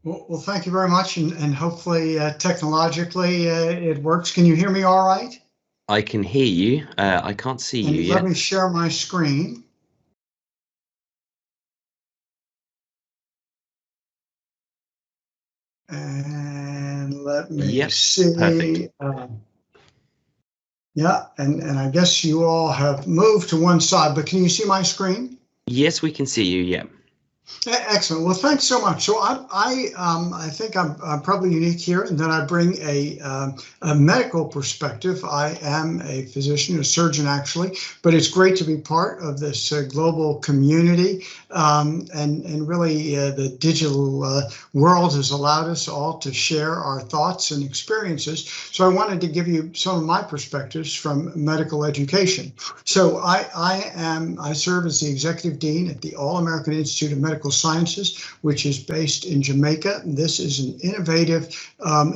Well, thank you very much, and hopefully technologically it works. Can you hear me all right? I can hear you. I can't see you And let yet. me share my screen. And let me Yep, perfect. see. Yeah, and I guess you all have moved to one side, but can you see my screen? Yes, we can see you. Yep. Excellent. Well, thanks so much. So I think I'm probably unique here in that I bring a medical perspective. I am a physician, a surgeon actually, but it's great to be part of this global community. And really the digital world has allowed us all to share our thoughts and experiences. So I wanted to give you some of my perspectives from medical education. So I serve as the executive dean at the All-American Institute of Medical Sciences, which is based in Jamaica. This is an innovative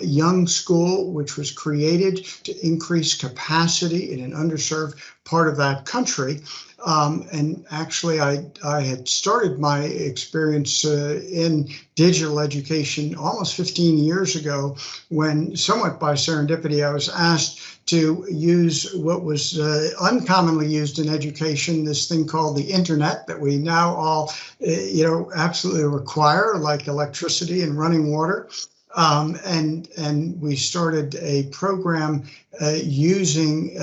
young school which was created to increase capacity in an underserved part of that country. And actually, I had started my experience in digital education almost 15 years ago when, somewhat by serendipity, I was asked to use what was uncommonly used in education, this thing called the internet that we now all, absolutely require, like electricity and running water. And we started a program using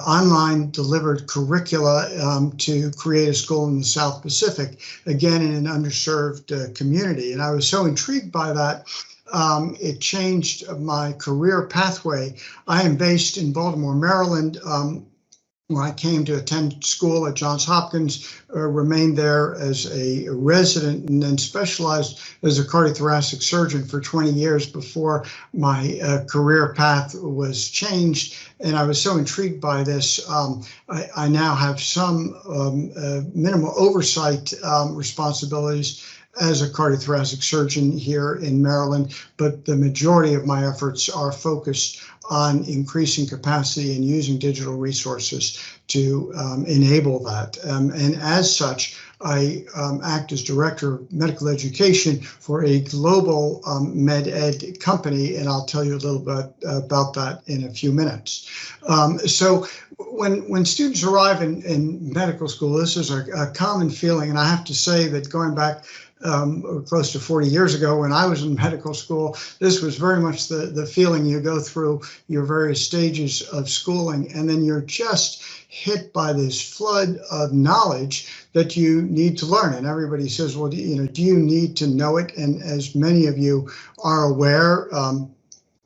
online delivered curricula to create a school in the South Pacific, again in an underserved community. And I was so intrigued by that. It changed my career pathway. I am based in Baltimore, Maryland. When I came to attend school at Johns Hopkins, remained there as a resident and then specialized as a cardiothoracic surgeon for 20 years before my career path was changed. And I was so intrigued by this. I now have some minimal oversight responsibilities as a cardiothoracic surgeon here in Maryland, but the majority of my efforts are focused on increasing capacity and using digital resources to enable that. And as such, I act as director of medical education for a global med ed company, and I'll tell you a little bit about that in a few minutes. So when students arrive in medical school, this is a common feeling, and I have to say that going back close to 40 years ago when I was in medical school, this was very much the feeling. You go through your various stages of schooling and then you're just hit by this flood of knowledge that you need to learn. And everybody says, well, do you need to know it? And as many of you are aware,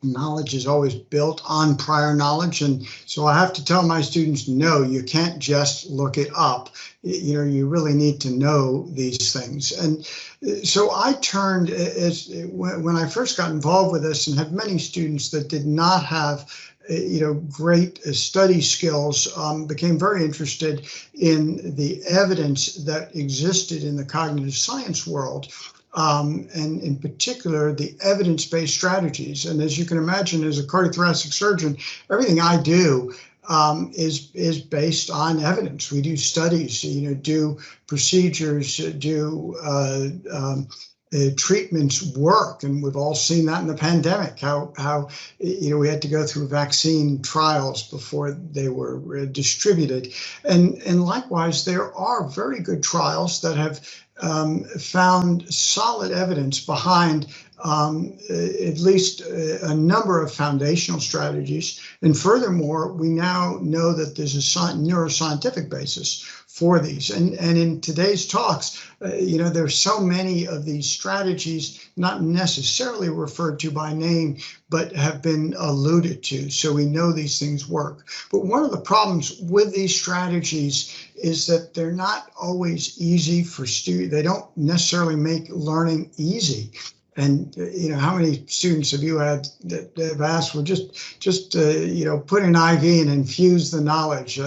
knowledge is always built on prior knowledge. And so I have to tell my students, no, you can't just look it up. You really need to know these things. And so I turned, when I first got involved with this and had many students that did not have great study skills, became very interested in the evidence that existed in the cognitive science world. And in particular, the evidence-based strategies. And as you can imagine, as a cardiothoracic surgeon, everything I do is based on evidence. We do studies, do procedures, do treatments work, and we've all seen that in the pandemic. How we had to go through vaccine trials before they were distributed, and likewise, there are very good trials that have found solid evidence behind at least a number of foundational strategies. And furthermore, we now know that there's a neuroscientific basis for these. And in today's talks, there's so many of these strategies not necessarily referred to by name, but have been alluded to. So we know these things work. But one of the problems with these strategies is that they're not always easy for students. They don't necessarily make learning easy. And how many students have you had that have asked, well, just put an IV and infuse the knowledge,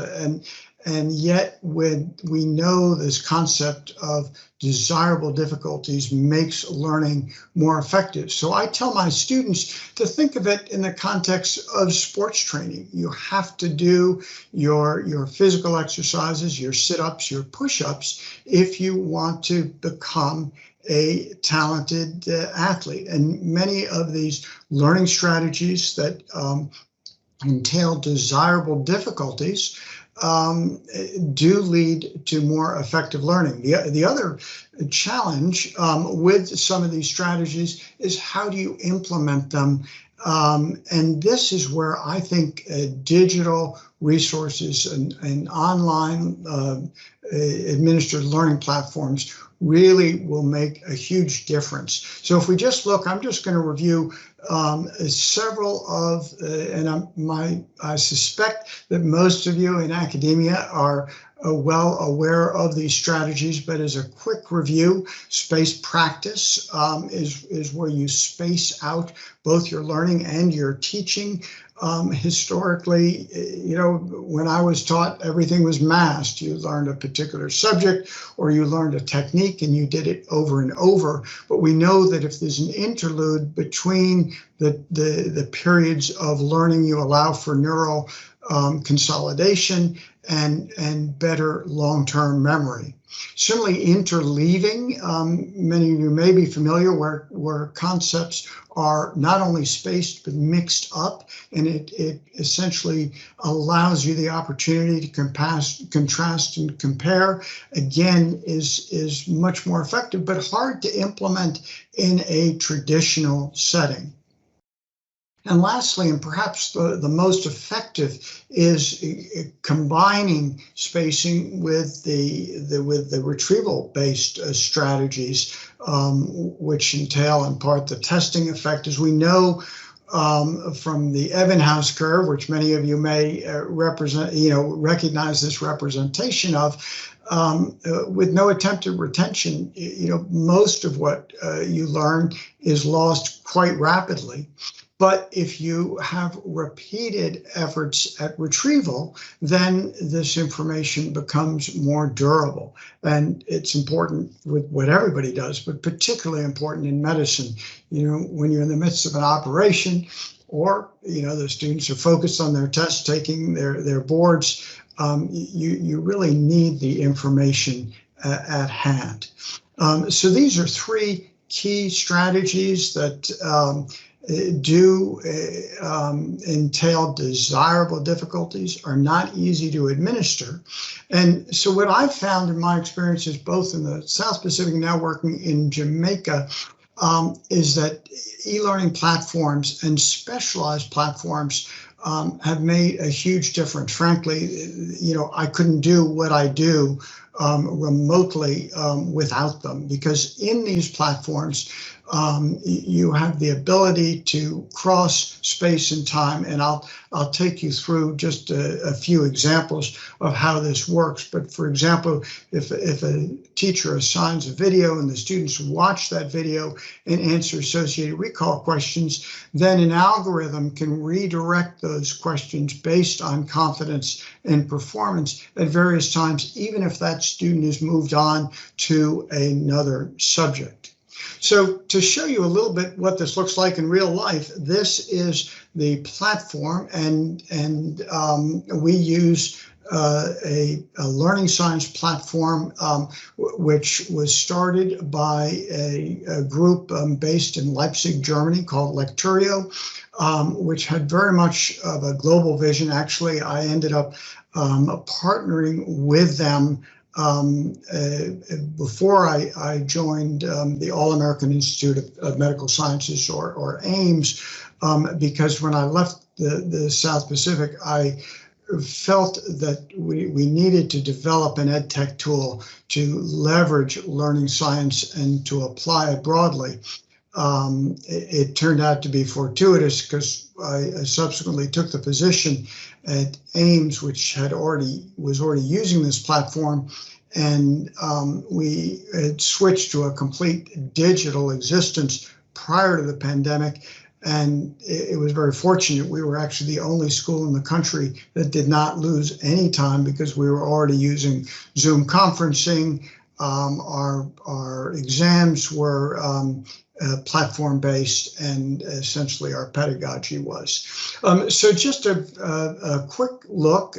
and yet when we know this concept of desirable difficulties makes learning more effective. So I tell my students to think of it in the context of sports training. You have to do your physical exercises, your sit-ups, your push-ups, if you want to become a talented athlete. And many of these learning strategies that entail desirable difficulties do lead to more effective learning. The other challenge with some of these strategies is how do you implement them? And this is where I think digital resources and online administered learning platforms really will make a huge difference. So if we just look, I'm just going to review several of, I suspect that most of you in academia are well aware of these strategies, but as a quick review, space practice is where you space out both your learning and your teaching. Historically, when I was taught, everything was massed. You learned a particular subject or you learned a technique and you did it over and over. But we know that if there's an interlude between the periods of learning, you allow for neural consolidation and better long-term memory. Similarly, interleaving, many of you may be familiar where concepts are not only spaced but mixed up, and it essentially allows you the opportunity to contrast and compare. Again, is much more effective but hard to implement in a traditional setting. And lastly, and perhaps the most effective, is combining spacing with the retrieval-based strategies, which entail in part the testing effect. As we know from the Ebbinghaus curve, which many of you may recognize this representation of, with no attempted retention, most of what you learn is lost quite rapidly. But if you have repeated efforts at retrieval, then this information becomes more durable. And it's important with what everybody does, but particularly important in medicine. When you're in the midst of an operation, or the students are focused on their tests, taking their boards, you really need the information at hand. So these are three key strategies that do entail desirable difficulties, are not easy to administer. And so what I've found in my experiences, both in the South Pacific and now working in Jamaica, is that e-learning platforms and specialized platforms have made a huge difference. Frankly, I couldn't do what I do remotely without them, because in these platforms, you have the ability to cross space and time, and I'll take you through just a few examples of how this works. But for example, if a teacher assigns a video and the students watch that video and answer associated recall questions, then an algorithm can redirect those questions based on confidence and performance at various times, even if that student has moved on to another subject. So to show you a little bit what this looks like in real life, this is the platform, and we use a learning science platform which was started by a group based in Leipzig, Germany, called Lecturio, which had very much of a global vision. Actually, I ended up partnering with them before I joined the All-American Institute of Medical Sciences, or AIMS, because when I left the South Pacific, I felt that we needed to develop an ed tech tool to leverage learning science and to apply it broadly. It turned out to be fortuitous, because I subsequently took the position at AIMS, which was already using this platform, and we had switched to a complete digital existence prior to the pandemic. And it was very fortunate. We were actually the only school in the country that did not lose any time, because we were already using Zoom conferencing. Our exams were platform-based, and essentially our pedagogy was. So just a quick look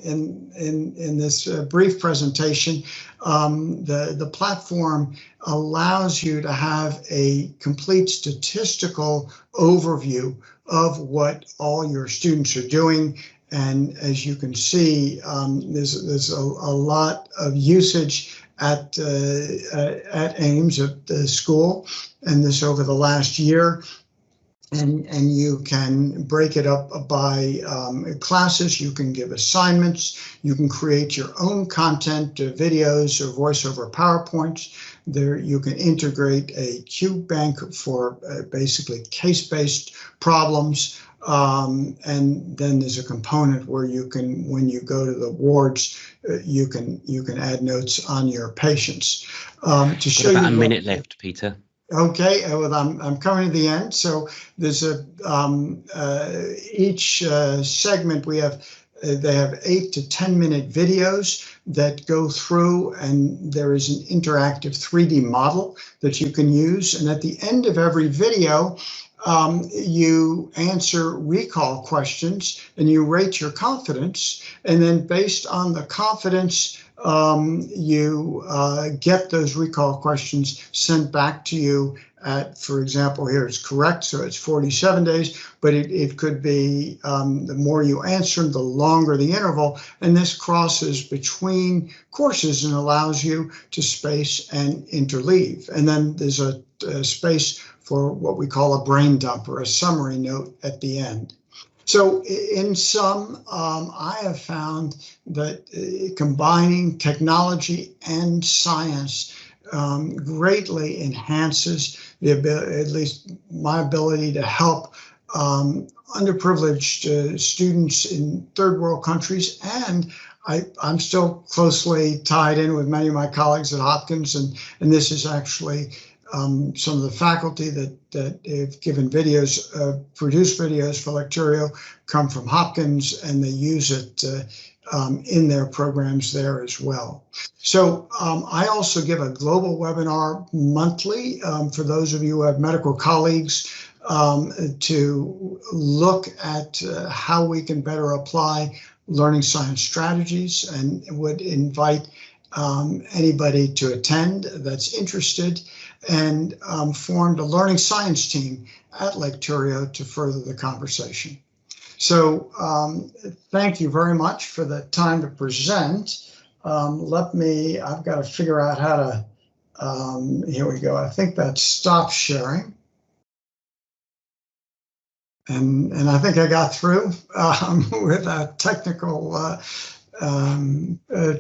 in this brief presentation. The platform allows you to have a complete statistical overview of what all your students are doing. And as you can see, there's a lot of usage at Ames, at the school, and this over the last year. And you can break it up by classes. You can give assignments. You can create your own content, videos or voiceover PowerPoints. There you can integrate a cube bank for basically case-based problems. And then there's a component where you can, when you go to the wards, you can add notes on your patients. To show about you a minute left, Peter. Okay, well, I'm coming to the end. So there's each segment we have. They have 8 to 10 minute videos that go through, and there is an interactive 3D model that you can use. And at the end of every video, you answer recall questions and you rate your confidence. And then based on the confidence, you get those recall questions sent back to you at, for example, here it's correct, so it's 47 days, but it could be the more you answer, the longer the interval, and this crosses between courses and allows you to space and interleave. And then there's a space for what we call a brain dump or a summary note at the end. So in sum, I have found that combining technology and science greatly enhances the ability, at least my ability, to help underprivileged students in third world countries. And I'm still closely tied in with many of my colleagues at Hopkins, and this is actually some of the faculty that have given videos, produced videos for Lecturio, come from Hopkins, and they use it in their programs there as well. So I also give a global webinar monthly for those of you who have medical colleagues to look at how we can better apply learning science strategies, and would invite anybody to attend that's interested, and formed a learning science team at Lecturio to further the conversation. So thank you very much for the time to present. I've got to figure out how to, here we go. I think that's stop sharing. And I think I got through without technical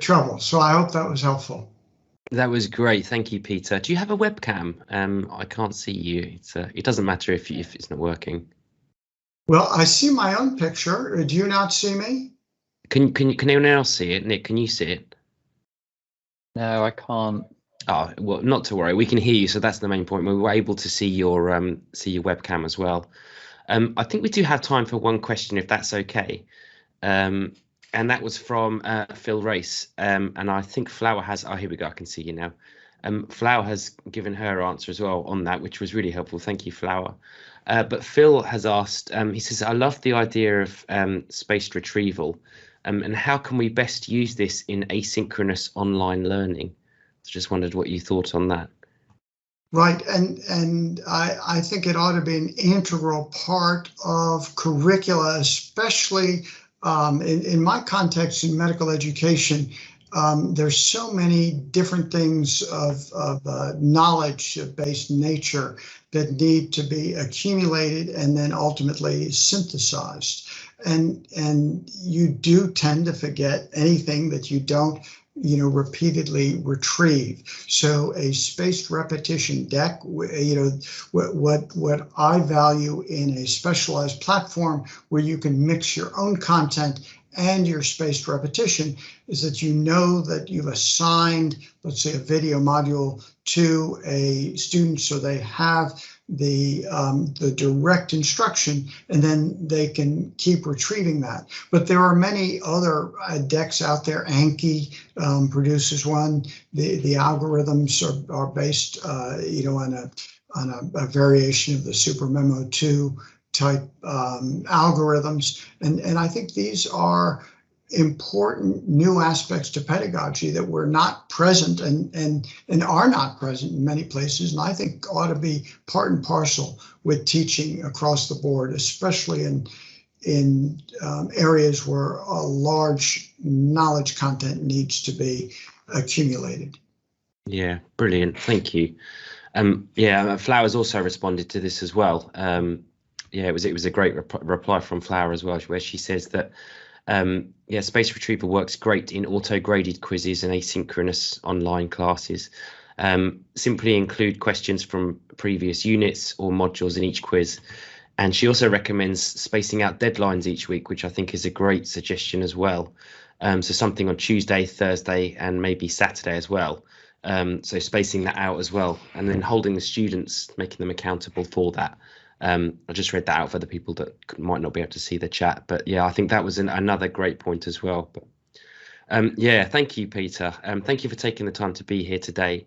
trouble. So I hope that was helpful. That was great. Thank you, Peter. Do you have a webcam? I can't see you. It doesn't matter if it's not working. Well, I see my own picture. Do you not see me? Can anyone else see it? Nick, can you see it? No, I can't. Oh, well, not to worry. We can hear you, so that's the main point. We were able to see your webcam as well. I think we do have time for one question, if that's okay. And that was from Phil Race. And I think Flower has, oh, here we go, I can see you now. Flower has given her answer as well on that, which was really helpful. Thank you, Flower. But Phil has asked, he says, I love the idea of spaced retrieval. And how can we best use this in asynchronous online learning? So just wondered what you thought on that. Right, and I think it ought to be an integral part of curricula, especially in my context in medical education. There's so many different things of knowledge-based nature that need to be accumulated and then ultimately synthesized. And you do tend to forget anything that you don't repeatedly retrieve. So a spaced repetition deck, what I value in a specialized platform where you can mix your own content and your spaced repetition is that you know that you've assigned, let's say, a video module to a student so they have the direct instruction, and then they can keep retrieving that. But there are many other decks out there. Anki produces one. The algorithms are based, on a variation of the Super Memo 2 type algorithms. And I think these are important new aspects to pedagogy that were not present and are not present in many places, and I think ought to be part and parcel with teaching across the board, especially in areas where a large knowledge content needs to be accumulated. Yeah, brilliant. Thank you. Yeah, Flowers also responded to this as well. Yeah, it was a great reply from Flower as well, where she says that yeah, Space Retrieval works great in auto-graded quizzes and asynchronous online classes. Simply include questions from previous units or modules in each quiz. And she also recommends spacing out deadlines each week, which I think is a great suggestion as well. So something on Tuesday, Thursday, and maybe Saturday as well. So spacing that out as well, and then holding the students, making them accountable for that. I just read that out for the people that might not be able to see the chat, but yeah, I think that was another great point as well. But yeah, thank you, Peter. Thank you for taking the time to be here today.